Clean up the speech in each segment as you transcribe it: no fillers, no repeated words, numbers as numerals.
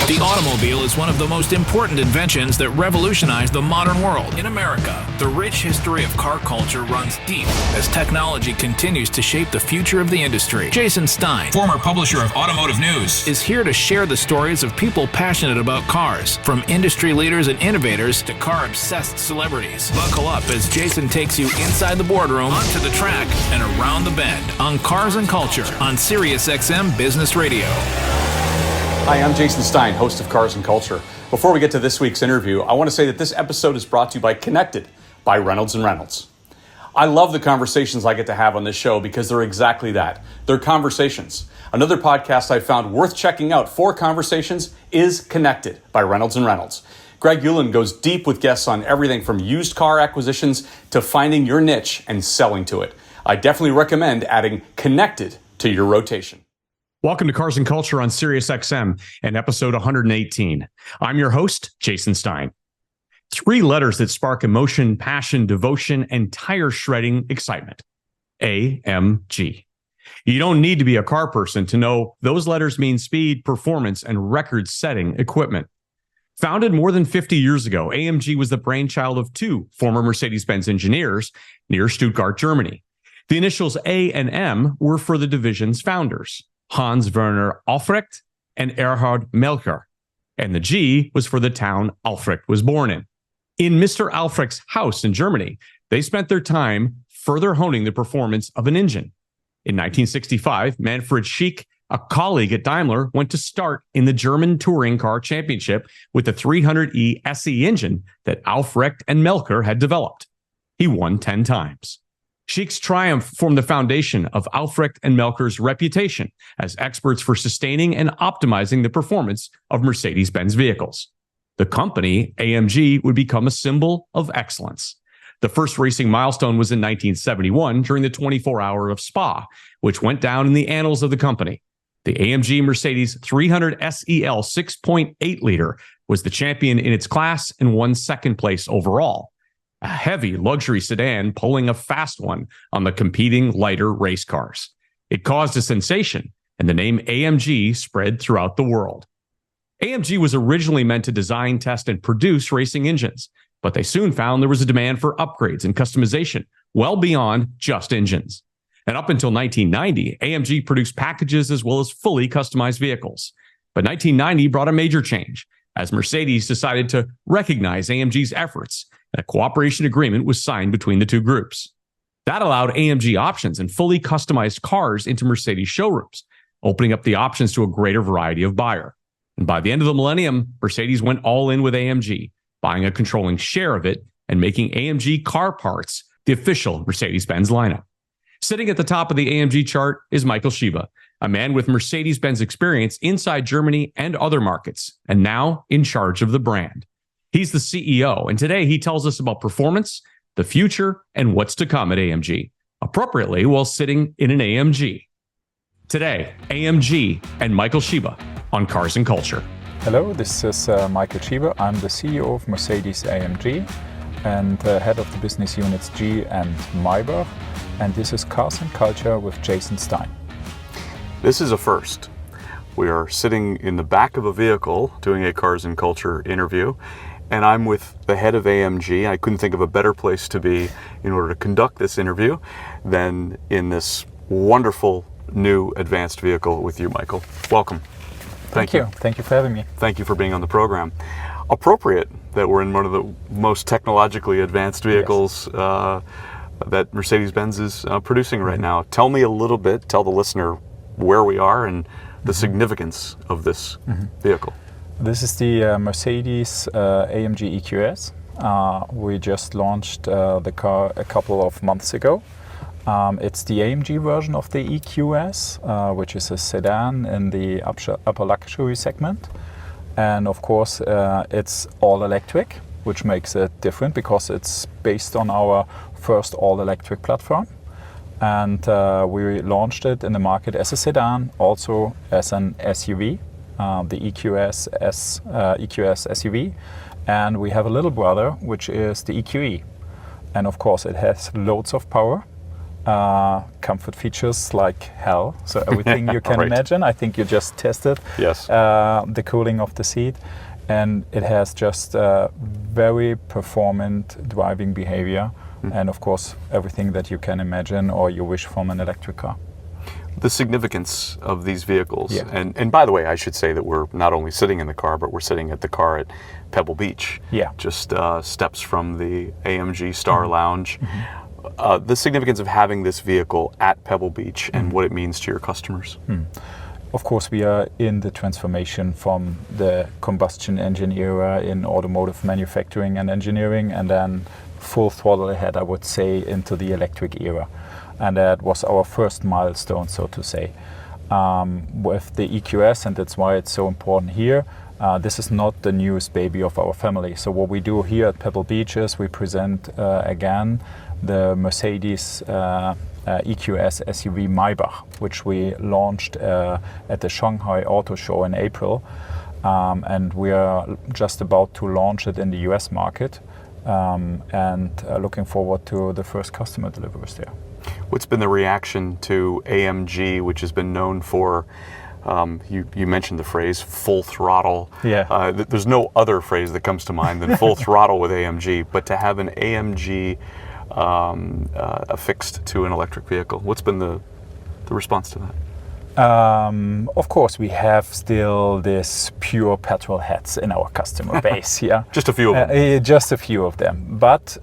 The automobile is one of the most important inventions that revolutionized the modern world. In America, the rich history of car culture runs deep as technology continues to shape the future of the industry. Jason Stein, former publisher of Automotive News, is here to share the stories of people passionate about cars, from industry leaders and innovators to car-obsessed celebrities. Buckle up as Jason takes you inside the boardroom, onto the track, and around the bend on Cars and Culture on SiriusXM Business Radio. Hi, I'm Jason Stein, host of Cars and Culture. Before we get to this week's interview, I want to say that this episode is brought to you by Connected by Reynolds & Reynolds. I love the conversations I get to have on this show because they're exactly that. They're conversations. Another podcast I found worth checking out for conversations is Connected by Reynolds & Reynolds. Greg Ulan goes deep with guests on everything from used car acquisitions to finding your niche and selling to it. I definitely recommend adding Connected to your rotation. Welcome to Cars and Culture on SiriusXM and episode 118. I'm your host, Jason Stein. 3 letters that spark emotion, passion, devotion, and tire shredding excitement. AMG. You don't need to be a car person to know those letters mean speed, performance, and record-setting equipment. Founded more than 50 years ago, AMG was the brainchild of 2 former Mercedes-Benz engineers near Stuttgart, Germany. The initials A and M were for the division's founders, Hans Werner Albrecht and Erhard Melcher, and the G was for the town Albrecht was born in. In Mr. Albrecht's house in Germany, they spent their time further honing the performance of an engine. In 1965, Manfred Schiebe, a colleague at Daimler, went to start in the German Touring Car Championship with the 300E SE engine that Albrecht and Melcher had developed. He won 10 times. Schiebe's triumph formed the foundation of Albrecht and Melcher's reputation as experts for sustaining and optimizing the performance of Mercedes-Benz vehicles. The company, AMG, would become a symbol of excellence. The first racing milestone was in 1971 during the 24-hour of Spa, which went down in the annals of the company. The AMG Mercedes 300 SEL 6.8-liter was the champion in its class and won second place overall. A heavy luxury sedan pulling a fast one on the competing lighter race cars. It caused a sensation, and the name AMG spread throughout the world. AMG was originally meant to design, test, and produce racing engines, but they soon found there was a demand for upgrades and customization well beyond just engines. And up until 1990, AMG produced packages as well as fully customized vehicles. But 1990 brought a major change as Mercedes decided to recognize AMG's efforts, and a cooperation agreement was signed between the 2 groups. That allowed AMG options and fully customized cars into Mercedes showrooms, opening up the options to a greater variety of buyer. And by the end of the millennium, Mercedes went all in with AMG, buying a controlling share of it and making AMG car parts the official Mercedes-Benz lineup. Sitting at the top of the AMG chart is Michael Schiebe, a man with Mercedes-Benz experience inside Germany and other markets, and now in charge of the brand. He's the CEO, and today he tells us about performance, the future, and what's to come at AMG, appropriately while sitting in an AMG. Today, AMG and Michael Schiebe on Cars and Culture. Hello, this is Michael Schiebe. I'm the CEO of Mercedes-AMG and head of the business units G and Maybach. And this is Cars and Culture with Jason Stein. This is a first. We are sitting in the back of a vehicle doing a Cars and Culture interview, and I'm with the head of AMG. I couldn't think of a better place to be in order to conduct this interview than in this wonderful new advanced vehicle with you, Michael. Welcome. Thank you. Thank you for having me. Thank you for being on the program. Appropriate that we're in one of the most technologically advanced vehicles that Mercedes-Benz is producing right now. Tell me a little bit, tell the listener where we are and the significance of this vehicle. This is the Mercedes AMG EQS. We just launched the car a couple of months ago. It's the AMG version of the EQS, which is a sedan in the upper luxury segment. And of course, it's all electric, which makes it different because it's based on our first all-electric platform. And we launched it in the market as a sedan, also as an SUV, the EQS SUV. And we have a little brother, which is the EQE. And of course, it has loads of power. Comfort features like hell, so everything you can Right. imagine. I think you just tested Yes. the cooling of the seat, and it has just very performant driving behavior, and of course everything that you can imagine or you wish from an electric car. The significance of these vehicles, Yeah. and by the way, I should say that we're not only sitting in the car, but we're sitting at the car at Pebble Beach, Yeah. just steps from the AMG Star Lounge. The significance of having this vehicle at Pebble Beach and what it means to your customers. Of course, we are in the transformation from the combustion engine era in automotive manufacturing and engineering, and then full throttle ahead, I would say, into the electric era. And that was our first milestone, so to say, with the EQS, and that's why it's so important here. This is not the newest baby of our family. So what we do here at Pebble Beach is we present again the Mercedes EQS SUV Maybach, which we launched at the Shanghai Auto Show in April. And we are just about to launch it in the US market, and looking forward to the first customer deliveries there. What's been the reaction to AMG, which has been known for, you mentioned the phrase full throttle. Yeah. There's no other phrase that comes to mind than full throttle with AMG, but to have an AMG affixed to an electric vehicle, what's been the response to that? Of course, we have still this pure petrol heads in our customer base. Yeah, Just a few of them. just a few of them. But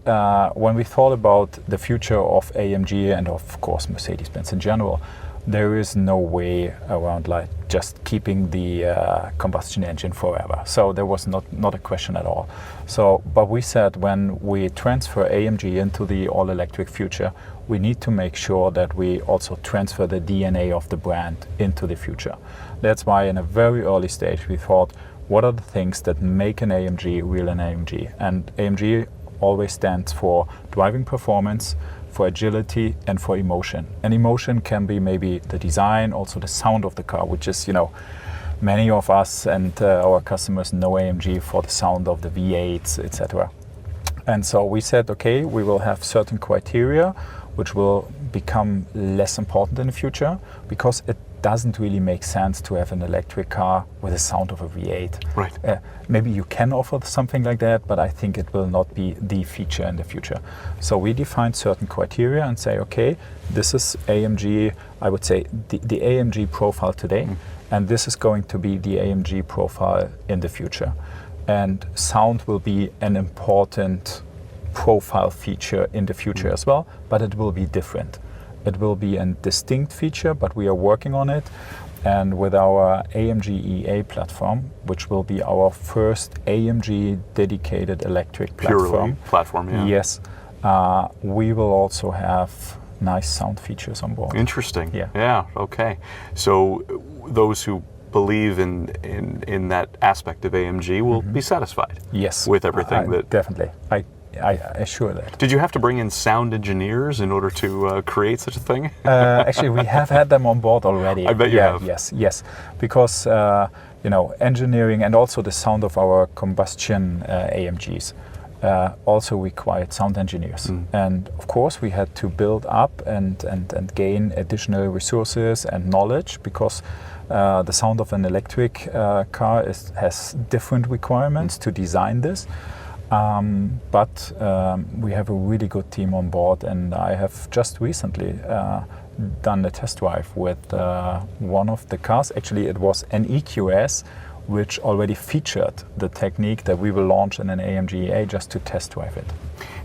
when we thought about the future of AMG and of course Mercedes-Benz in general, there is no way around like just keeping the combustion engine forever. So there was not a question at all. So, but we said when we transfer AMG into the all-electric future, we need to make sure that we also transfer the DNA of the brand into the future. That's why in a very early stage we thought, what are the things that make an AMG real an AMG? And AMG always stands for driving performance, for agility, and for emotion. And emotion can be maybe the design, also the sound of the car, which is, many of us and our customers know AMG for the sound of the V8s, etc. And so we said, okay, we will have certain criteria which will become less important in the future, because it doesn't really make sense to have an electric car with the sound of a V8. Right. Maybe you can offer something like that, but I think it will not be the feature in the future. So we defined certain criteria and say, okay, this is AMG, I would say the AMG profile today, and this is going to be the AMG profile in the future. And sound will be an important profile feature in the future as well, but it will be different. It will be a distinct feature, but we are working on it. And with our AMG EA platform, which will be our first AMG dedicated electric platform. Purely platform, yeah. Yes, we will also have nice sound features on board. Interesting. Yeah. Yeah. Okay. So those who believe in that aspect of AMG will be satisfied. Yes, With everything that. definitely. I assure that. Did you have to bring in sound engineers in order to create such a thing? Actually, we have had them on board already. I bet you have. Yes, because engineering and also the sound of our combustion AMGs also required sound engineers. And of course, we had to build up and gain additional resources and knowledge, because the sound of an electric car has different requirements to design this. But we have a really good team on board, and I have just recently done a test drive with one of the cars. Actually, it was an EQS, which already featured the technique that we will launch in an AMG EA, just to test drive it.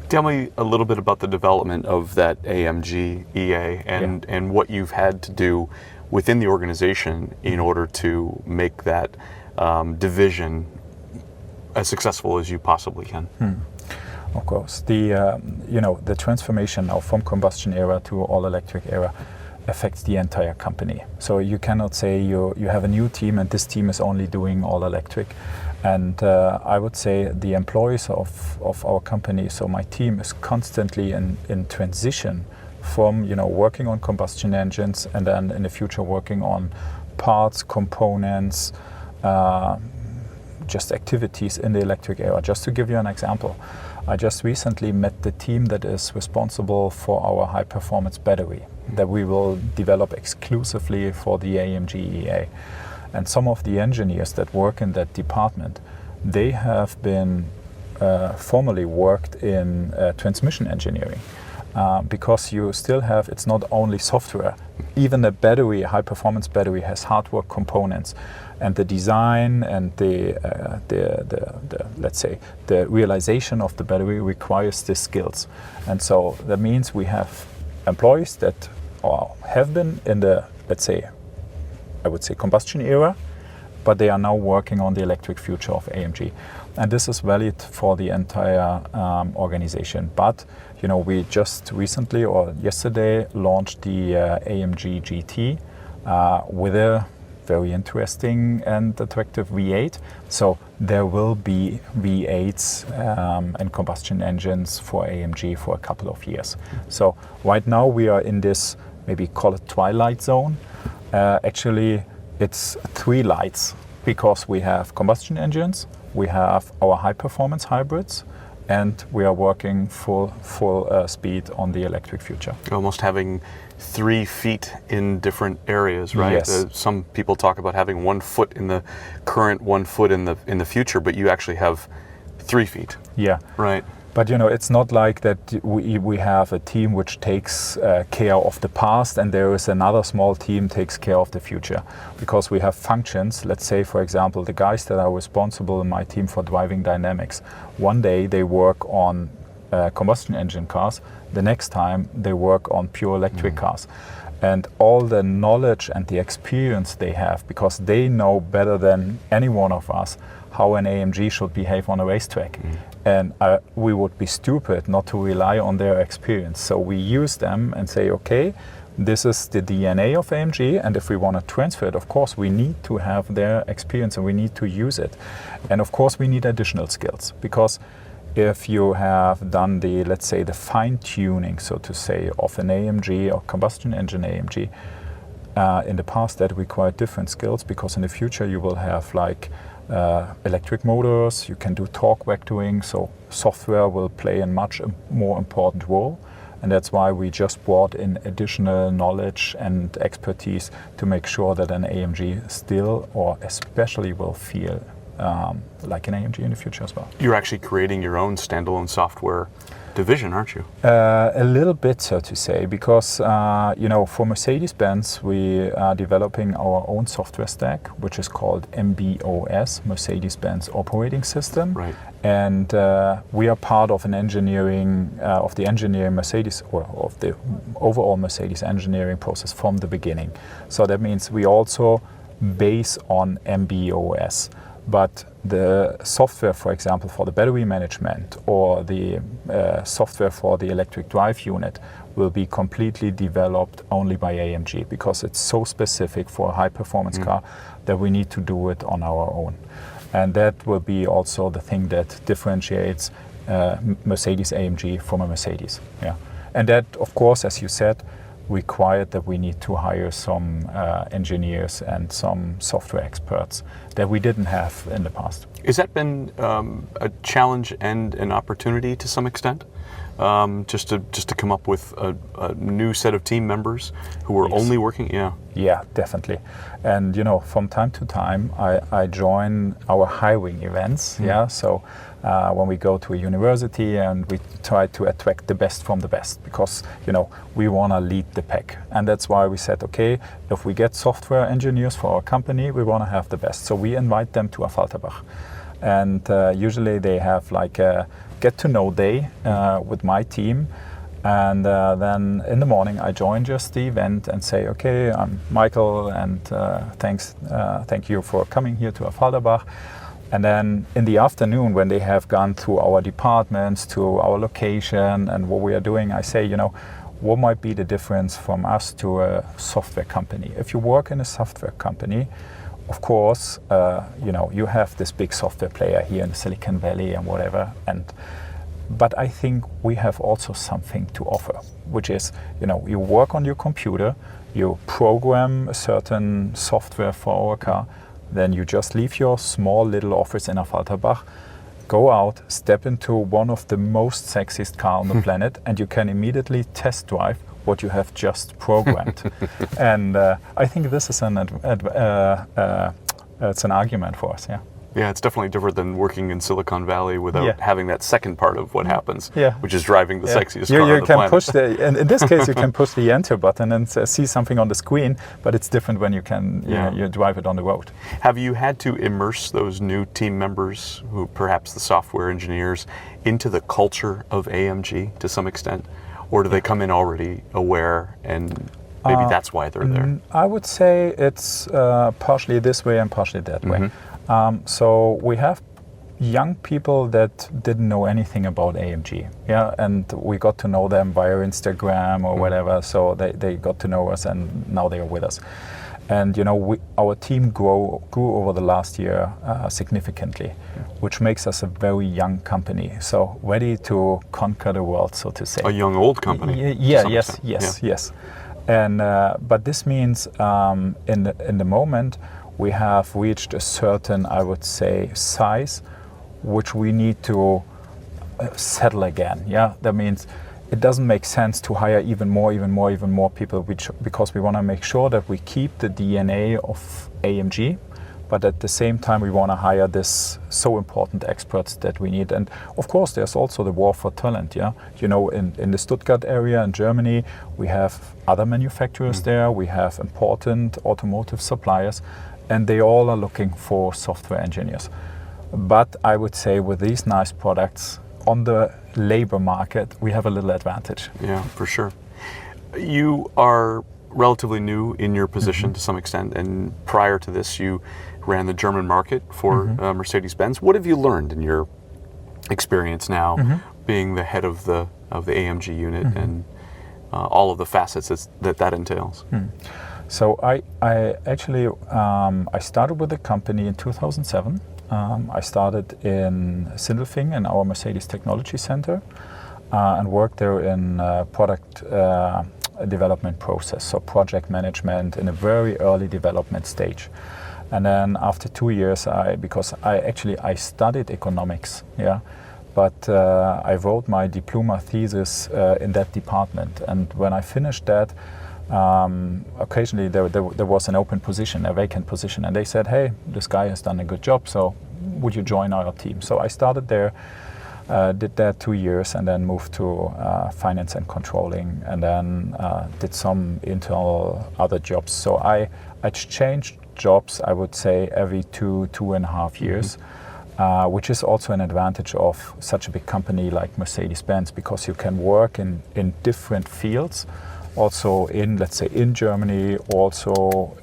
Tell me a little bit about the development of that AMG EA and what you've had to do within the organization in order to make that division as successful as you possibly can. Of course, the transformation now from combustion era to all electric era affects the entire company. So you cannot say you have a new team and this team is only doing all electric. And I would say the employees of our company, so my team, is constantly in transition from working on combustion engines and then in the future working on parts, components, just activities in the electric era. Just to give you an example, I just recently met the team that is responsible for our high-performance battery that we will develop exclusively for the AMG EA. And some of the engineers that work in that department, they have been formerly worked in transmission engineering. Because you still have, it's not only software. Even a battery, a high-performance battery, has hardware components, and the design and the let's say the realization of the battery requires the skills. And so that means we have employees that have been in the, let's say, I would say combustion era, but they are now working on the electric future of AMG. And this is valid for the entire organization. But you know, we just recently or yesterday launched the AMG GT with a very interesting and attractive V8. So there will be V8s and combustion engines for AMG for a couple of years. So right now we are in this, maybe call it twilight zone. Actually, it's 3 lights, because we have combustion engines, we have our high-performance hybrids, and we are working full speed on the electric future. Almost having 3 feet in different areas, right? Yes. Some people talk about having 1 foot in the current, 1 foot in the future, but you actually have 3 feet. Yeah. Right. But you know, it's not like that we have a team which takes care of the past and there is another small team takes care of the future. Because we have functions, let's say for example, the guys that are responsible in my team for driving dynamics, one day they work on combustion engine cars, the next time they work on pure electric cars. And all the knowledge and the experience they have, because they know better than any one of us how an AMG should behave on a racetrack. And we would be stupid not to rely on their experience. So we use them and say, okay, this is the DNA of AMG, and if we want to transfer it, of course, we need to have their experience and we need to use it. And of course, we need additional skills, because if you have done the, let's say, the fine-tuning, so to say, of an AMG or combustion engine AMG, in the past that required different skills, because in the future you will have like electric motors, you can do torque vectoring, so software will play a much more important role. And that's why we just brought in additional knowledge and expertise to make sure that an AMG still or especially will feel like an AMG in the future as well. You're actually creating your own standalone software division, aren't you? A little bit, so to say, because you know, for Mercedes-Benz, we are developing our own software stack, which is called MBOS, Mercedes-Benz Operating System. Right. And we are part of an engineering, of the engineering Mercedes, or of the overall Mercedes engineering process from the beginning. So that means we also base on MBOS. But the software, for example, for the battery management or the software for the electric drive unit will be completely developed only by AMG, because it's so specific for a high-performance car that we need to do it on our own. And that will be also the thing that differentiates Mercedes-AMG from a Mercedes. Yeah. And that, of course, as you said, required that we need to hire some engineers and some software experts that we didn't have in the past. Has that been a challenge and an opportunity to some extent? Just to come up with a new set of team members who are only working? Yeah, definitely. And you know, from time to time, I join our hiring events. Yeah, so when we go to a university and we try to attract the best from the best, because you know, we want to lead the pack. And that's why we said, okay, if we get software engineers for our company, we want to have the best. So we invite them to Affalterbach. And usually they have like a get-to-know day with my team. And then in the morning I join just the event and say, okay, I'm Michael, and thank you for coming here to Affalterbach. And then in the afternoon, when they have gone through our departments, to our location and what we are doing, I say, you know, what might be the difference from us to a software company? If you work in a software company, of course, you know, you have this big software player here in the Silicon Valley and whatever. But I think we have also something to offer, which is, you know, you work on your computer, you program a certain software for our car, then you just leave your small little office in Affalterbach, go out, step into one of the most sexiest car on the planet, and you can immediately test drive what you have just programmed. And I think this is it's an argument for us, yeah. Yeah, it's definitely different than working in Silicon Valley without having that second part of what happens, which is driving the sexiest car on the can planet. Push in this case, you can push the enter button and see something on the screen, but it's different when you can you drive it on the road. Have you had to immerse those new team members, who perhaps the software engineers, into the culture of AMG to some extent? Or do they come in already aware and maybe that's why they're there? I would say it's partially this way and partially that way. So we have young people that didn't know anything about AMG, and we got to know them via Instagram or whatever, so they got to know us and now they are with us. And our team grew over the last year significantly, which makes us a very young company, so ready to conquer the world, so to say. A young old company. Yes. And but this means in the moment we have reached a certain, I would say, size, which we need to settle again. That means it doesn't make sense to hire even more people, because we want to make sure that we keep the DNA of AMG, but at the same time we want to hire this so important experts that we need. And of course there's also the war for talent. In the Stuttgart area in Germany, we have other manufacturers there, we have important automotive suppliers, and they all are looking for software engineers. But I would say with these nice products on the labor market, we have a little advantage. Yeah, for sure. You are relatively new in your position to some extent, and prior to this you ran the German market for Mercedes-Benz. What have you learned in your experience now being the head of the AMG unit and all of the facets that entails? So I actually I started with the company in 2007. I started in Sindelfingen in our Mercedes Technology Center and worked there in product development process, so project management in a very early development stage. And then after 2 years, because I studied economics, but I wrote my diploma thesis in that department. And when I finished that, occasionally there was an open position, a vacant position, and they said, hey, this guy has done a good job, so would you join our team? So I started there, did that 2 years, and then moved to finance and controlling, and then did some internal other jobs. So I changed jobs, I would say, every 2.5 years. Which is also an advantage of such a big company like Mercedes-Benz, because you can work in different fields, also in, let's say, in Germany, also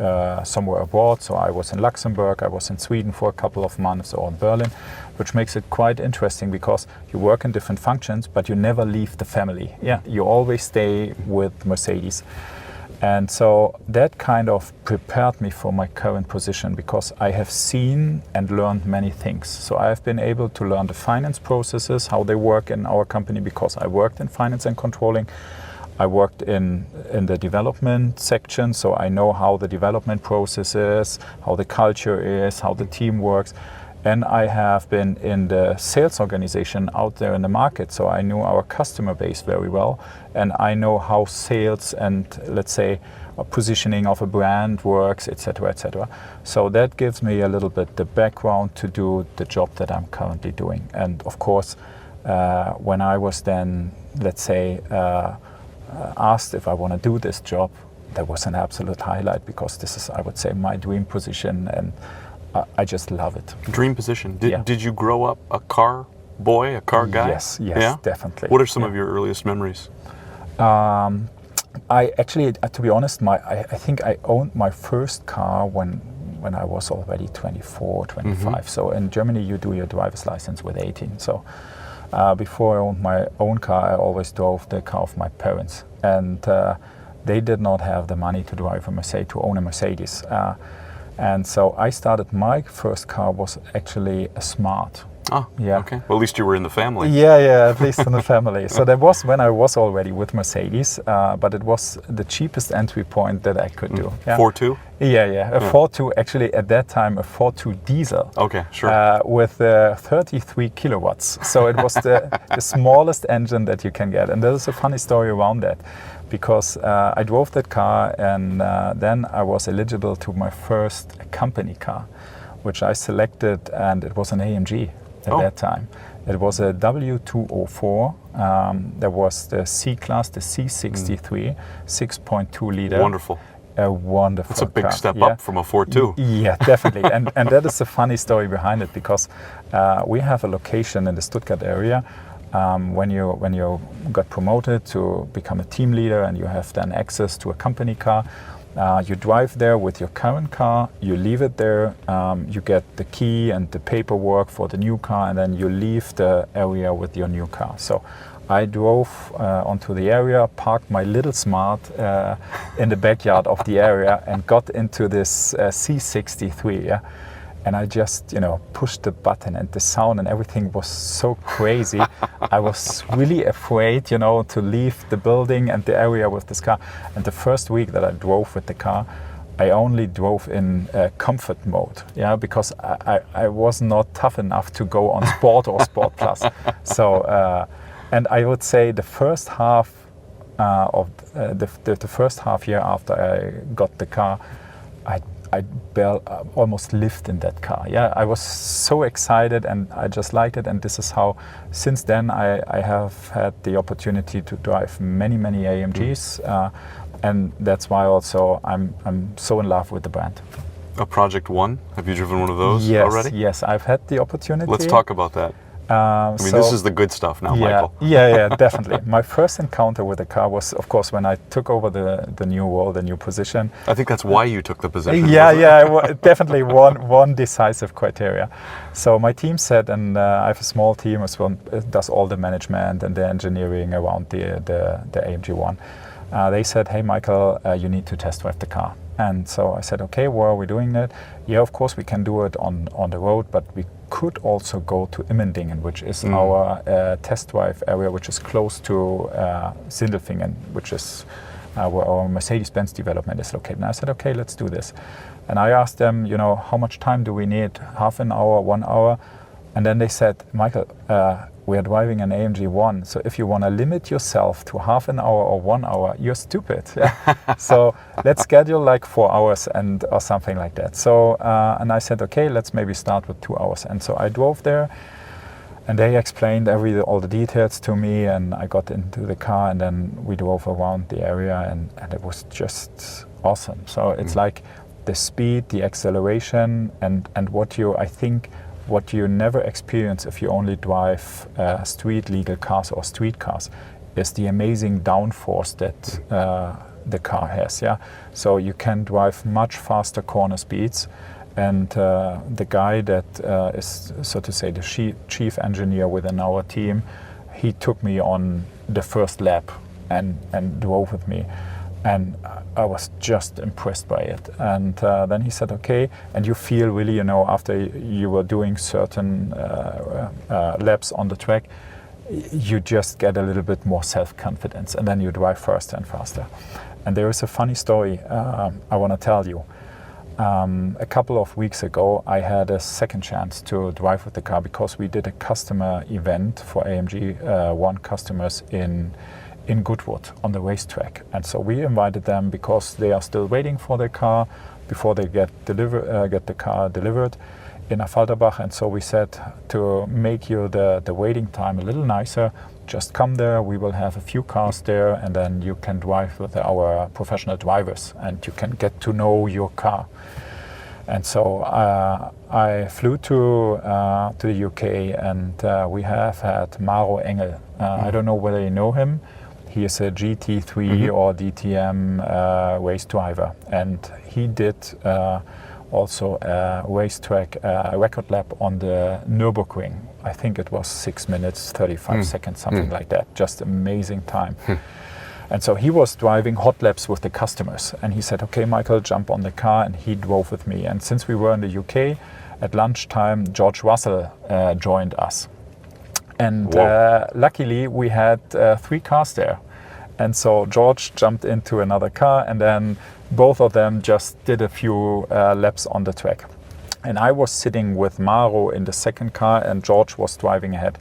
somewhere abroad. So I was in Luxembourg, I was in Sweden for a couple of months, or in Berlin, which makes it quite interesting because you work in different functions, but you never leave the family. You always stay with Mercedes. And so that kind of prepared me for my current position, because I have seen and learned many things. So I have been able to learn the finance processes, how they work in our company, because I worked in finance and controlling. I worked in the development section, so I know how the development process is, how the culture is, how the team works. And I have been in the sales organization out there in the market, so I knew our customer base very well, and I know how sales and, let's say, positioning of a brand works, etc., etc. So that gives me a little bit the background to do the job that I'm currently doing. And of course, when I was then, let's say, asked if I want to do this job, that was an absolute highlight, because this is, I would say, my dream position, and I just love it. Dream position. Did you grow up a car boy, a car guy? Yes, definitely. What are some of your earliest memories? I actually, to be honest, I think I owned my first car when I was already 24, 25. So in Germany, you do your driver's license with 18. So before I owned my own car, I always drove the car of my parents, and they did not have the money to drive a Mercedes, to own a Mercedes. And so I started, my first car was actually a Smart. Oh, Yeah. okay. Well, at least you were in the family. Yeah, at least in the family. So that was when I was already with Mercedes, but it was the cheapest entry point that I could do. Yeah. 4.2? Yeah. A 4.2, actually at that time a 4.2 diesel. Okay, sure. With 33 kilowatts. So it was the smallest engine that you can get. And there's a funny story around that, because I drove that car, and then I was eligible to my first company car, which I selected, and it was an AMG at that time. It was a W204. There was the C-Class, the C63, 6.2 liter. Wonderful. A wonderful It's a big car. step Yeah. up from a 4.2. Yeah, definitely. and that is a funny story behind it, because we have a location in the Stuttgart area. When you got promoted to become a team leader, and you have then access to a company car, you drive there with your current car, you leave it there, you get the key and the paperwork for the new car, and then you leave the area with your new car. So I drove onto the area, parked my little Smart in the backyard of the area, and got into this C63. Yeah? And I just, pushed the button, and the sound and everything was so crazy. I was really afraid, to leave the building and the area with this car. And the first week that I drove with the car, I only drove in comfort mode, because I was not tough enough to go on Sport or Sport Plus. So, and I would say the first half of the first half year after I got the car, I almost lived in that car. Yeah, I was so excited, and I just liked it. And this is how, since then, I have had the opportunity to drive many AMGs, and that's why also I'm so in love with the brand. A Project One? Have you driven one of those Yes, already? Yes, I've had the opportunity. Let's talk about that. This is the good stuff now, Michael. Yeah, definitely. My first encounter with the car was, of course, when I took over the new role, the new position. I think that's why you took the position. Definitely one decisive criteria. So my team said, and I have a small team as well, does all the management and the engineering around the AMG One. They said, hey, Michael, you need to test drive the car. And so I said, okay, where are we doing that? Yeah, of course, we can do it on the road, but we could also go to Immendingen, which is our test drive area, which is close to Sindelfingen, which is where our Mercedes-Benz development is located. And I said, okay, let's do this. And I asked them, how much time do we need? Half an hour, 1 hour? And then they said, Michael, we are driving an AMG One, so if you want to limit yourself to half an hour or 1 hour, you're stupid. So let's schedule like 4 hours or something like that. So and I said, okay, let's maybe start with 2 hours. And so I drove there, and they explained all the details to me, and I got into the car, and then we drove around the area, and it was just awesome. So it's like the speed, the acceleration, and what you never experience if you only drive street legal cars or street cars is the amazing downforce that the car has. Yeah, so you can drive much faster corner speeds, and the guy that is, so to say, the chief engineer within our team, he took me on the first lap and drove with me. And I was just impressed by it. And then he said, okay, and you feel really, after you were doing certain laps on the track, you just get a little bit more self-confidence, and then you drive faster and faster. And there is a funny story I want to tell you. A couple of weeks ago, I had a second chance to drive with the car, because we did a customer event for AMG One customers in Goodwood on the racetrack. And so we invited them because they are still waiting for their car before they get the car delivered in Affalterbach. And so we said, to make you the waiting time a little nicer, just come there, we will have a few cars there, and then you can drive with our professional drivers, and you can get to know your car. And so I flew to the UK, and we have had Maro Engel. I don't know whether you know him. He is a GT3 or DTM race driver, and he did also a racetrack record lap on the Nürburgring. I think it was 6 minutes, 35 seconds, something like that. Just amazing time. And so he was driving hot laps with the customers, and he said, okay, Michael, jump on the car, and he drove with me. And since we were in the UK, at lunchtime, George Russell joined us. And luckily, we had 3 cars there. And so George jumped into another car, and then both of them just did a few laps on the track. And I was sitting with Maro in the second car, and George was driving ahead.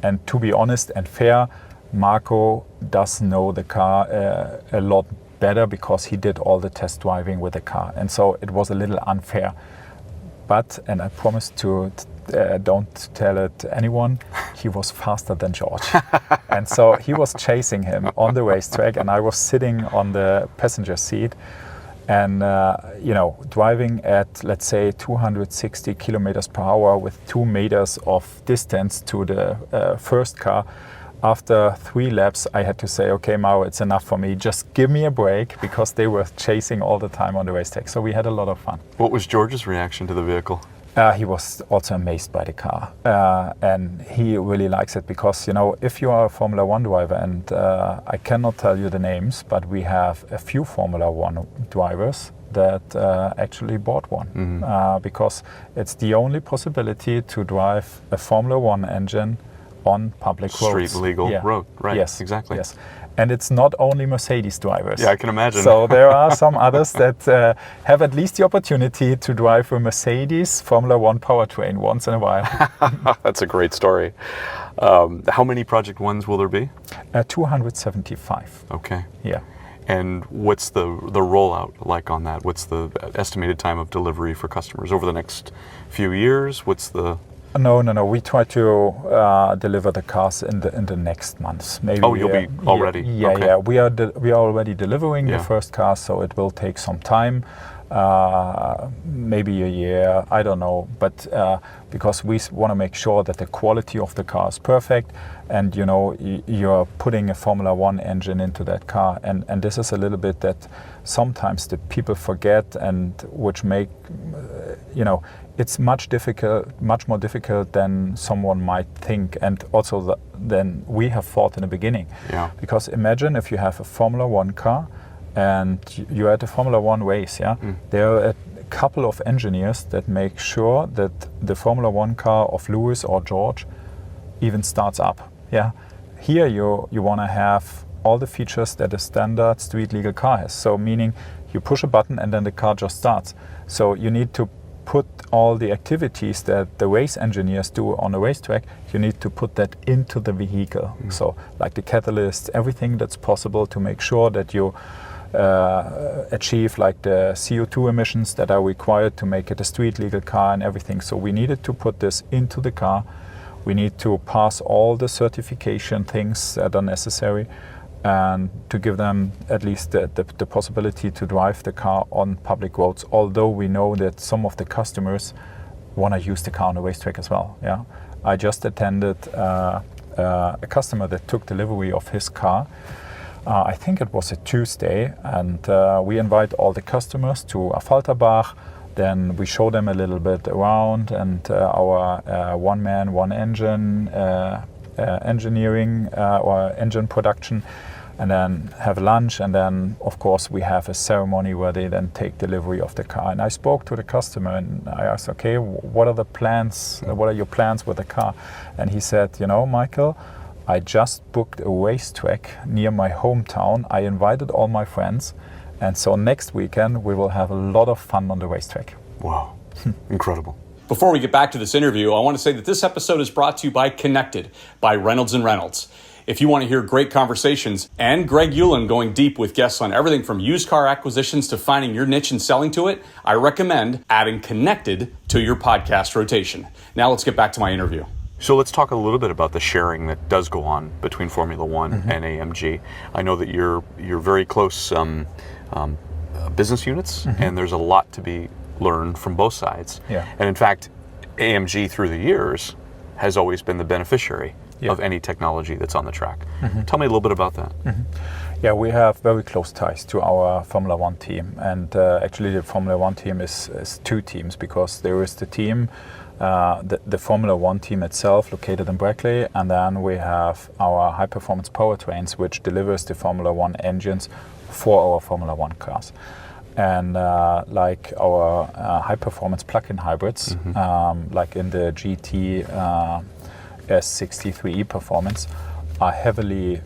And to be honest and fair, Marco does know the car a lot better because he did all the test driving with the car. And so it was a little unfair. But, and I promised to don't tell it to anyone, he was faster than George. And so he was chasing him on the racetrack, and I was sitting on the passenger seat and, driving at, let's say, 260 kilometers per hour with 2 meters of distance to the first car. After 3 laps, I had to say, okay, Mao, it's enough for me. Just give me a break, because they were chasing all the time on the racetrack. So we had a lot of fun. What was George's reaction to the vehicle? He was also amazed by the car. And he really likes it because, if you are a Formula One driver, and I cannot tell you the names, but we have a few Formula One drivers that actually bought one. Because it's the only possibility to drive a Formula One engine on public roads. Street legal road, right? Yes, exactly. Yes, and it's not only Mercedes drivers. Yeah, I can imagine. So there are some others that have at least the opportunity to drive a Mercedes Formula One powertrain once in a while. That's a great story. How many Project Ones will there be? 275. Okay. Yeah. And what's the rollout like on that? What's the estimated time of delivery for customers over the next few years? What's the... No. We try to deliver the cars in the next months. Maybe. Oh, you'll be already. Yeah, okay. yeah. We are already delivering the first cars, so it will take some time, maybe a year. I don't know, but because we want to make sure that the quality of the car is perfect, and you're putting a Formula One engine into that car, and this is a little bit that sometimes the people forget, and which make it's much more difficult than someone might think, and also than we have thought in the beginning. Yeah. Because imagine if you have a Formula One car and you're at a Formula One race, there are a couple of engineers that make sure that the Formula One car of Lewis or George even starts up. Yeah. Here you want to have all the features that a standard street legal car has. So meaning you push a button and then the car just starts. So you need to put all the activities that the race engineers do on a racetrack, you need to put that into the vehicle. So like the catalyst, everything that's possible to make sure that you achieve like the CO2 emissions that are required to make it a street legal car and everything. So we needed to put this into the car. We need to pass all the certification things that are necessary, and to give them at least the possibility to drive the car on public roads, although we know that some of the customers want to use the car on the racetrack as well. Yeah, I just attended a customer that took delivery of his car. I think it was a Tuesday, and we invite all the customers to Affalterbach. Then we show them a little bit around, and our one-man, one-engine engineering or engine production, and then have lunch, and then of course we have a ceremony where they then take delivery of the car. And I spoke to the customer and I asked, okay, what are the plans? What are your plans with the car? And he said, Michael, I just booked a racetrack near my hometown. I invited all my friends, and so next weekend we will have a lot of fun on the racetrack. Wow, incredible. Before we get back to this interview, I want to say that this episode is brought to you by Connected by Reynolds & Reynolds. If you want to hear great conversations and Greg Ulan going deep with guests on everything from used car acquisitions to finding your niche and selling to it, I recommend adding Connected to your podcast rotation. Now let's get back to my interview. So let's talk a little bit about the sharing that does go on between Formula One and AMG. I know that you're very close business units, and there's a lot to be learned from both sides. Yeah. And in fact, AMG through the years has always been the beneficiary of any technology that's on the track. Tell me a little bit about that. Yeah, we have very close ties to our Formula One team, and actually the Formula One team is 2 teams, because there is the team, the Formula One team itself located in Brackley, and then we have our high performance powertrains, which delivers the Formula One engines for our Formula One cars. And like our high-performance plug-in hybrids, like in the GT S63E performance, are heavily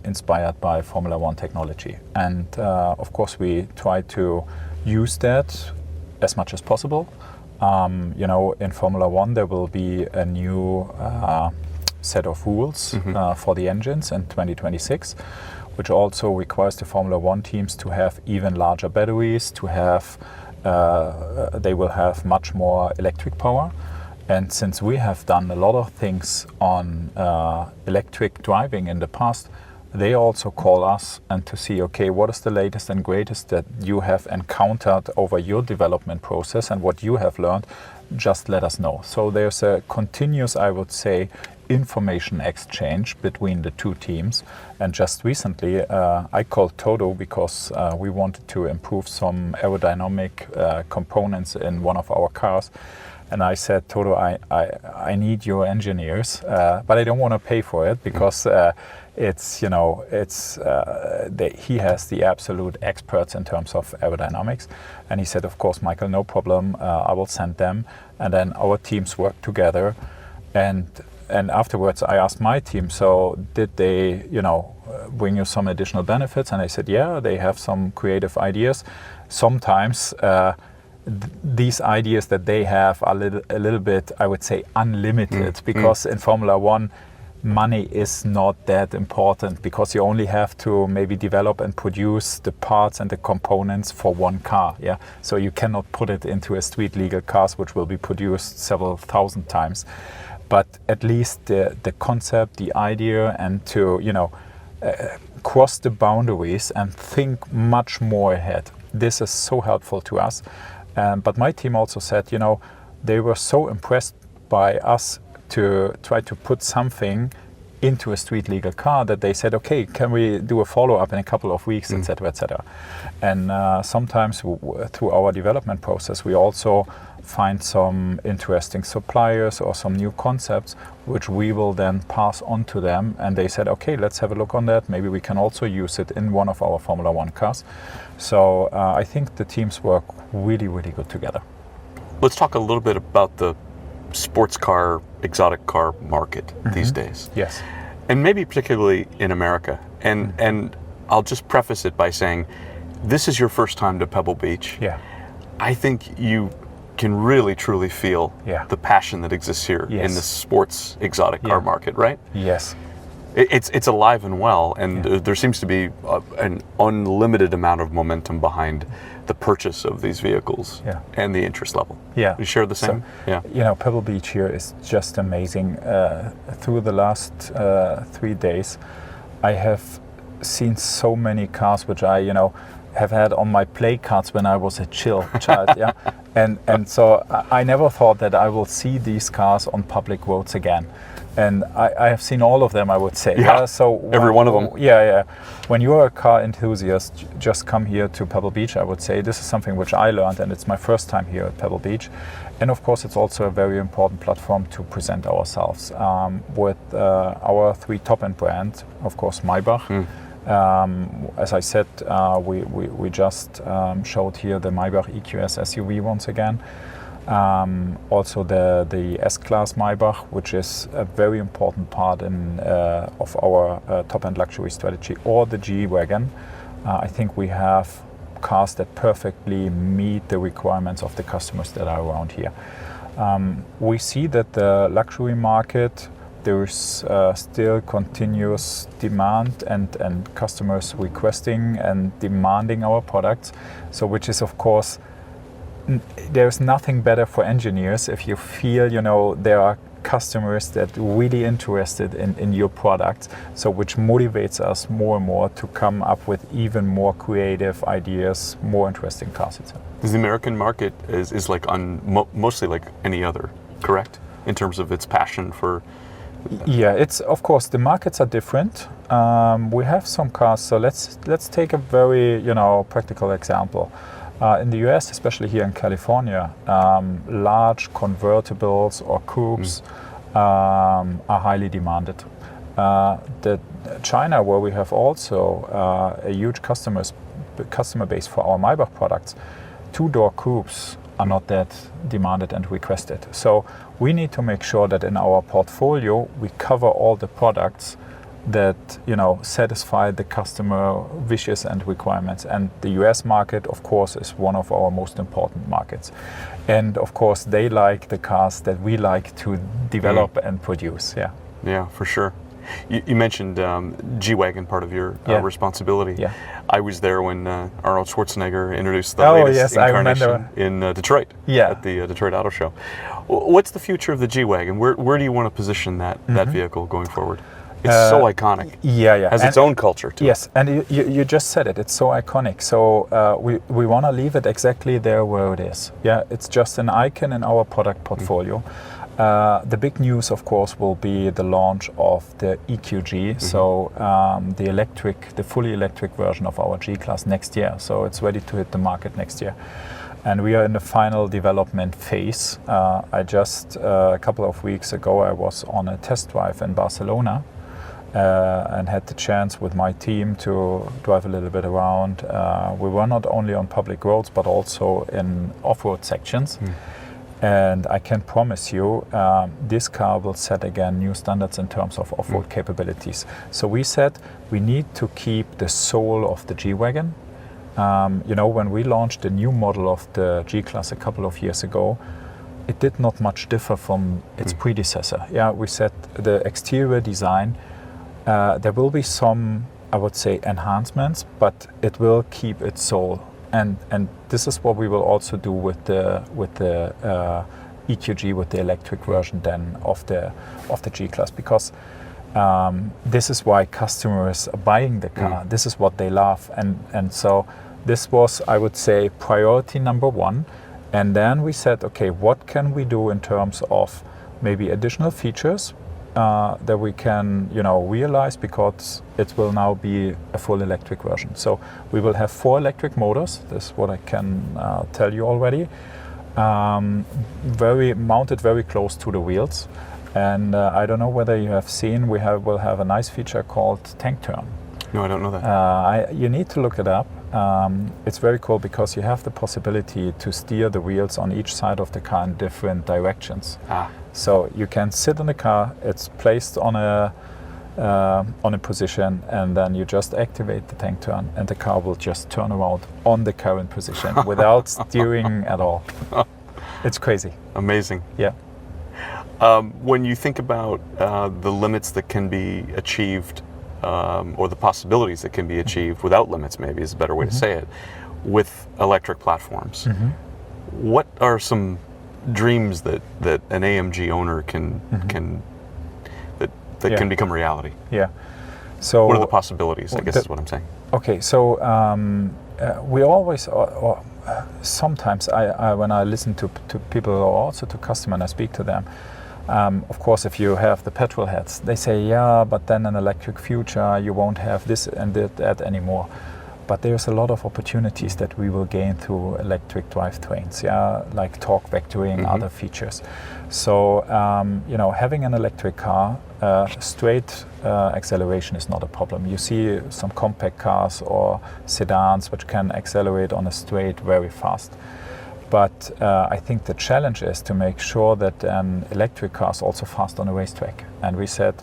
inspired by Formula One technology. And of course, we try to use that as much as possible. In Formula One, there will be a new set of rules for the engines in 2026, which also requires the Formula One teams to have even larger batteries, to have, they will have much more electric power. And since we have done a lot of things on electric driving in the past, they also call us and to see, okay, what is the latest and greatest that you have encountered over your development process and what you have learned, just let us know. So there's a continuous, I would say, information exchange between the two teams. And just recently, I called Toto because we wanted to improve some aerodynamic components in one of our cars. And I said, Toto, I need your engineers, but I don't want to pay for it because he has the absolute experts in terms of aerodynamics. And he said, of course, Michael, no problem. I will send them. And then our teams work together. And afterwards, I asked my team, so did they, bring you some additional benefits? And they said, yeah, they have some creative ideas. Sometimes these ideas that they have are a little bit, I would say, unlimited, because in Formula One, money is not that important because you only have to maybe develop and produce the parts and the components for one car. Yeah, so you cannot put it into a street legal cars which will be produced several thousand times. But at least the concept, the idea, and to cross the boundaries and think much more ahead. This is so helpful to us. But my team also said, they were so impressed by us to try to put something into a street legal car that they said, okay, can we do a follow-up in a couple of weeks, etc., etc. And sometimes through our development process, we also find some interesting suppliers or some new concepts, which we will then pass on to them. And they said, okay, let's have a look on that. Maybe we can also use it in one of our Formula One cars. So I think the teams work really, really good together. Let's talk a little bit about the sports car, exotic car market these days. Yes. And maybe particularly in America. And I'll just preface it by saying, this is your first time to Pebble Beach. Yeah. I think you can really truly feel the passion that exists here in the sports exotic car market, right? Yes. It's alive and well, and there seems to be an unlimited amount of momentum behind the purchase of these vehicles and the interest level. Yeah. You share the same? So, Pebble Beach here is just amazing. Through the last 3 days, I have seen so many cars which I, have had on my play cards when I was a child. And so I never thought that I will see these cars on public roads again. And I have seen all of them, I would say. So every one of them. Yeah. When you're a car enthusiast, just come here to Pebble Beach, I would say. This is something which I learned, and it's my first time here at Pebble Beach. And of course, it's also a very important platform to present ourselves with our 3 top-end brands. Of course, Maybach. As I said, we just showed here the Maybach EQS SUV once again. Also the S-Class Maybach, which is a very important part of our top-end luxury strategy, or the G-Wagon. I think we have cars that perfectly meet the requirements of the customers that are around here. We see that the luxury market, there's still continuous demand and customers requesting and demanding our products. So which is, of course, there's nothing better for engineers if you feel, there are customers that are really interested in your product. So which motivates us more and more to come up with even more creative ideas, more interesting cars. The American market is like mostly like any other, correct? In terms of its passion for... Yeah, it's, of course, the markets are different. We have some cars, so let's take a very, practical example. In the US, especially here in California, large convertibles or coupes are highly demanded. China, where we have also a huge customer customer base for our Maybach products, two-door coupes are not that demanded and requested. So we need to make sure that in our portfolio we cover all the products that satisfy the customer wishes and requirements. And the US market, of course, is one of our most important markets. And of course, they like the cars that we like to develop and produce. Yeah. Yeah, for sure. You mentioned G-Wagon, part of your responsibility. Yeah. I was there when Arnold Schwarzenegger introduced the latest incarnation in Detroit at the Detroit Auto Show. What's the future of the G-Wagon? Where do you want to position that vehicle going forward? It's so iconic. Yeah. Has its own culture too. Yes, and you just said it. It's so iconic. So we want to leave it exactly there where it is. Yeah, it's just an icon in our product portfolio. The big news, of course, will be the launch of the EQG, so the fully electric version of our G-Class next year. So it's ready to hit the market next year. And we are in the final development phase. I just, a couple of weeks ago, I was on a test drive in Barcelona and had the chance with my team to drive a little bit around. We were not only on public roads, but also in off-road sections. And I can promise you, this car will set again new standards in terms of off-road capabilities. So we said we need to keep the soul of the G-Wagon. When we launched the new model of the G-Class a couple of years ago, it did not much differ from its predecessor. Yeah, we said the exterior design, there will be some, I would say, enhancements, but it will keep its soul. And this is what we will also do with the EQG, with the electric version then of the G-Class, because this is why customers are buying the car. This is what they love, and so this was, I would say, priority number one. And then we said, okay, what can we do in terms of maybe additional features that we can realize, because it will now be a full electric version. So we will have 4 electric motors. This is what I can tell you already. Mounted very close to the wheels. And I don't know whether you have seen, will have a nice feature called tank turn. No, I don't know that. You need to look it up. It's very cool because you have the possibility to steer the wheels on each side of the car in different directions. So you can sit in the car, it's placed on a position, and then you just activate the tank turn and the car will just turn around on the current position without steering at all. It's crazy. Amazing. Yeah. When you think about the limits that can be achieved, or the possibilities that can be achieved without limits, maybe is a better way to say it, with electric platforms, what are some dreams that an AMG owner can become reality? Yeah. So what are the possibilities? I guess is what I'm saying. Okay. So we always, sometimes when I listen to people or also to customers and I speak to them, of course, if you have the petrol heads, they say, yeah, but then in electric future you won't have this and that anymore. But there's a lot of opportunities that we will gain through electric drivetrains, like torque vectoring, other features. So, having an electric car, straight acceleration is not a problem. You see some compact cars or sedans which can accelerate on a straight very fast. But I think the challenge is to make sure that electric cars are also fast on a racetrack. And we said,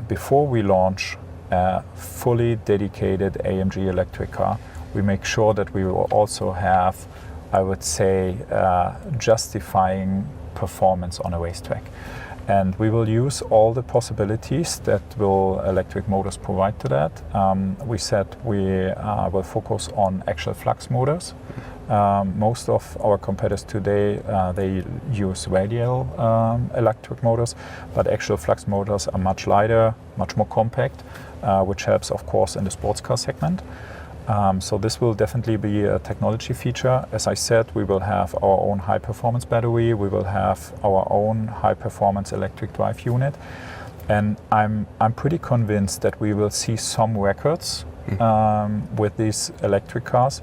before we launch a fully dedicated AMG electric car, we make sure that we will also have, I would say, justifying performance on a racetrack. And we will use all the possibilities that will electric motors provide to that. We said we will focus on axial flux motors. Most of our competitors today, they use radial electric motors, but axial flux motors are much lighter, much more compact, which helps, of course, in the sports car segment. So this will definitely be a technology feature. As I said, we will have our own high-performance battery. We will have our own high-performance electric drive unit. And I'm pretty convinced that we will see some records with these electric cars.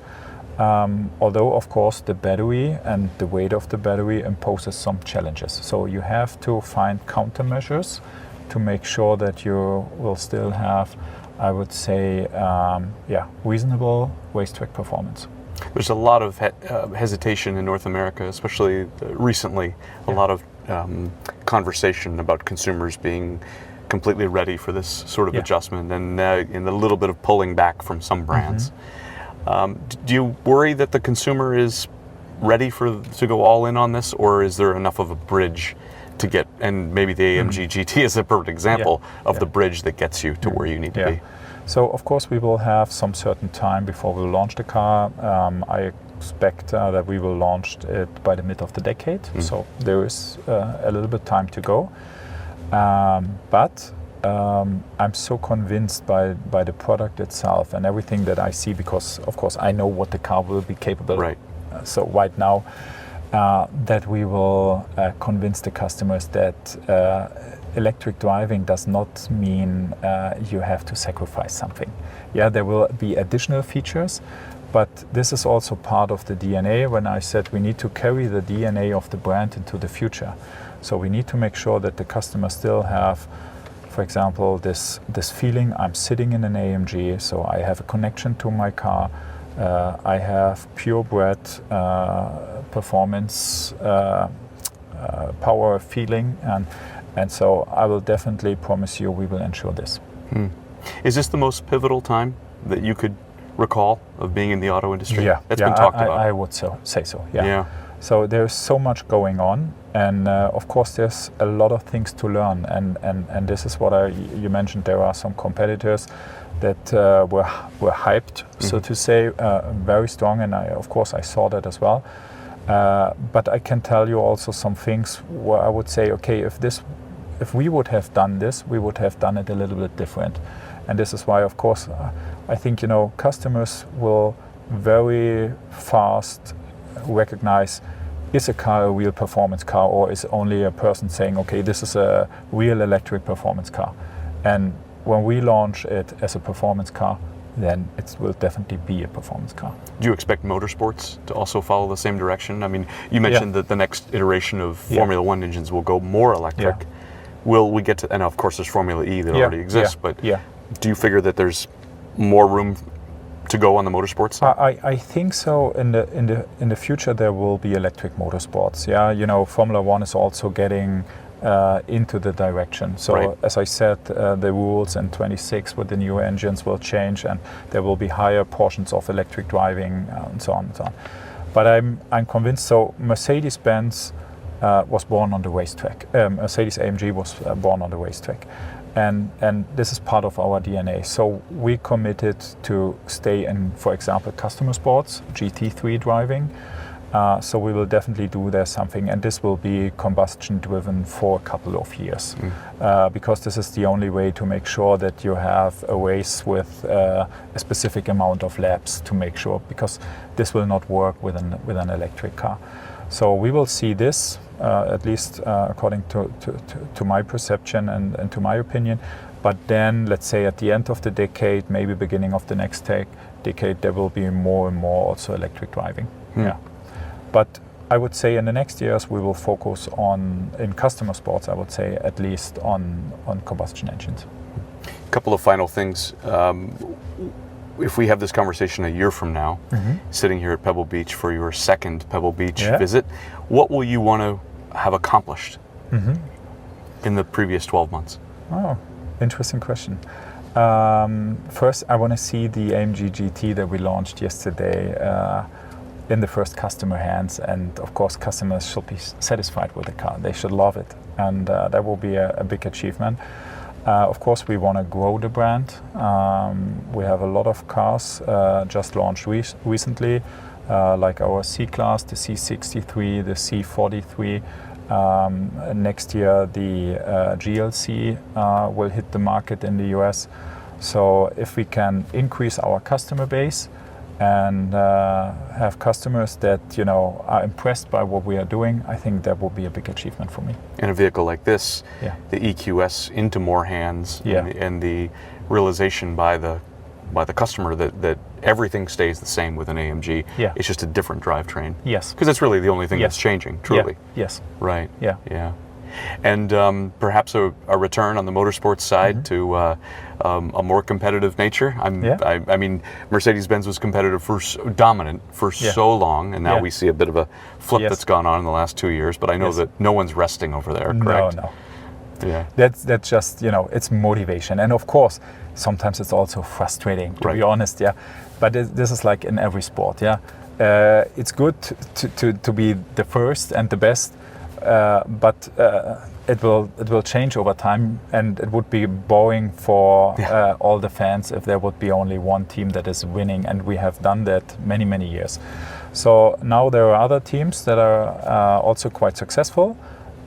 Although, of course, the battery and the weight of the battery imposes some challenges. So you have to find countermeasures to make sure that you will still have I would say, reasonable racetrack performance. There's a lot of hesitation in North America, especially recently. A lot of conversation about consumers being completely ready for this sort of adjustment, and a little bit of pulling back from some brands. Do you worry that the consumer is ready to go all in on this, or is there enough of a bridge to get? And maybe the AMG GT is a perfect example of the bridge that gets you to where you need to be. So of course we will have some certain time before we launch the car. I expect that we will launch it by the mid of the decade. So there is a little bit time to go. But I'm so convinced by the product itself and everything that I see, because of course I know what the car will be capable of. So right now, that we will convince the customers that electric driving does not mean you have to sacrifice something. Yeah, there will be additional features, but this is also part of the DNA. When I said we need to carry the DNA of the brand into the future, so we need to make sure that the customers still have, for example, this feeling I'm sitting in an AMG, so I have a connection to my car. I have purebred performance, power feeling, and so I will definitely promise you we will ensure this. Is this the most pivotal time that you could recall of being in the auto industry? That's been talked about. I would say so. So there's so much going on, and of course there's a lot of things to learn, and this is what you mentioned. There are some competitors that were hyped, so to say, very strong, and of course I saw that as well. But I can tell you also some things where I would say, okay, if we would have done this, we would have done it a little bit different. And this is why, of course, I think customers will very fast recognize, is a car a real performance car, or is only a person saying, okay, this is a real electric performance car. And when we launch it as a performance car, then it will definitely be a performance car. Do you expect motorsports to also follow the same direction? I mean, you mentioned that the next iteration of Formula One engines will go more electric. Will we get to, and of course there's Formula E that already exists, but do you figure that there's more room to go on the motorsports side? I think so. In the future there will be electric motorsports. Formula One is also getting into the direction. So as I said, the rules in 26 with the new engines will change, and there will be higher portions of electric driving and so on and so on. But I'm convinced. So Mercedes-Benz was born on the racetrack. Mercedes-AMG was born on the racetrack. And this is part of our DNA. So we committed to stay in, for example, customer sports, GT3 driving. So we will definitely do there something, and this will be combustion driven for a couple of years, because this is the only way to make sure that you have a race with a specific amount of laps to make sure, because this will not work with an electric car. So we will see this, at least according to my perception and to my opinion. But then, let's say at the end of the decade, maybe beginning of the next decade, there will be more and more also electric driving. But I would say in the next years we will focus in customer sports, I would say at least on combustion engines. A couple of final things. If we have this conversation a year from now, sitting here at Pebble Beach for your second Pebble Beach visit, what will you want to have accomplished in the previous 12 months? Oh, interesting question. First, I want to see the AMG GT that we launched yesterday in the first customer hands, and of course customers should be satisfied with the car. They should love it, and that will be a big achievement. Of course we want to grow the brand. We have a lot of cars just launched recently, like our C-Class, the C63, the C43. Next year the GLC will hit the market in the US. So if we can increase our customer base and have customers that are impressed by what we are doing, I think that will be a big achievement for me. In a vehicle like this, the EQS into more hands, and the realization by the customer that everything stays the same with an AMG. It's just a different drivetrain. Yes. Because that's really the only thing that's changing, truly. Yes. Right. Yeah. and perhaps a return on the motorsports side to a more competitive nature. I mean, Mercedes-Benz was competitive dominant for so long, and now we see a bit of a flip that's gone on in the last 2 years. But I know that no one's resting over there, correct? No. Yeah. That's just, it's motivation, and of course sometimes it's also frustrating, to be honest. But this is like in every sport. It's good to be the first and the best, but it will change over time, and it would be boring for all the fans if there would be only one team that is winning, and we have done that many years. So now there are other teams that are also quite successful,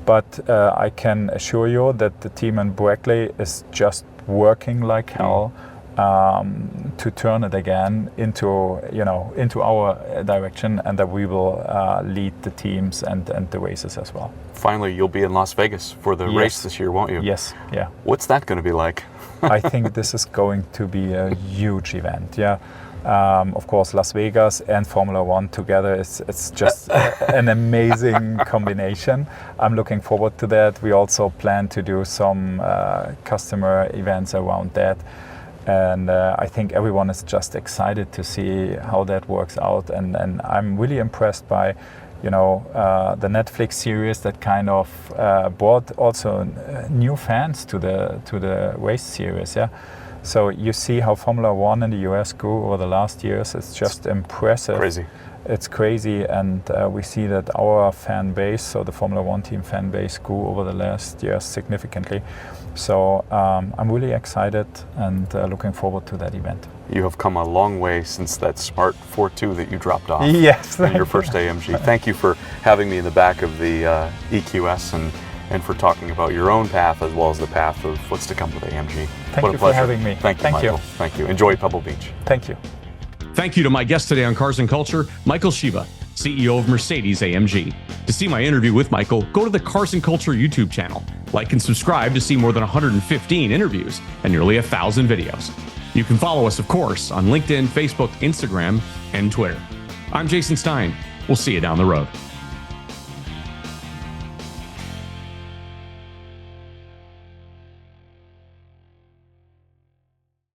but I can assure you that the team in Brackley is just working like hell to turn it again into our direction, and that we will lead the teams and the races as well. Finally, you'll be in Las Vegas for the race this year, won't you? Yes. Yeah. What's that going to be like? I think this is going to be a huge event. Of course, Las Vegas and Formula One together, it's just an amazing combination. I'm looking forward to that. We also plan to do some customer events around that. And I think everyone is just excited to see how that works out. And I'm really impressed by, the Netflix series that kind of brought also new fans to the race series. So you see how Formula One in the US grew over the last years. It's just impressive. Crazy. It's crazy, and we see that our fan base, so the Formula One team fan base, grew over the last years significantly. So I'm really excited and looking forward to that event. You have come a long way since that Smart 4.2 that you dropped off. Yes. In your first AMG. Thank you for having me in the back of the EQS and for talking about your own path as well as the path of what's to come with AMG. Thank you for having me. Thank you, Michael. Thank you. Enjoy Pebble Beach. Thank you. Thank you to my guest today on Cars and Culture, Michael Schiebe, CEO of Mercedes-AMG. To see my interview with Michael, go to the Cars and Culture YouTube channel. Like and subscribe to see more than 115 interviews and nearly 1,000 videos. You can follow us, of course, on LinkedIn, Facebook, Instagram, and Twitter. I'm Jason Stein. We'll see you down the road.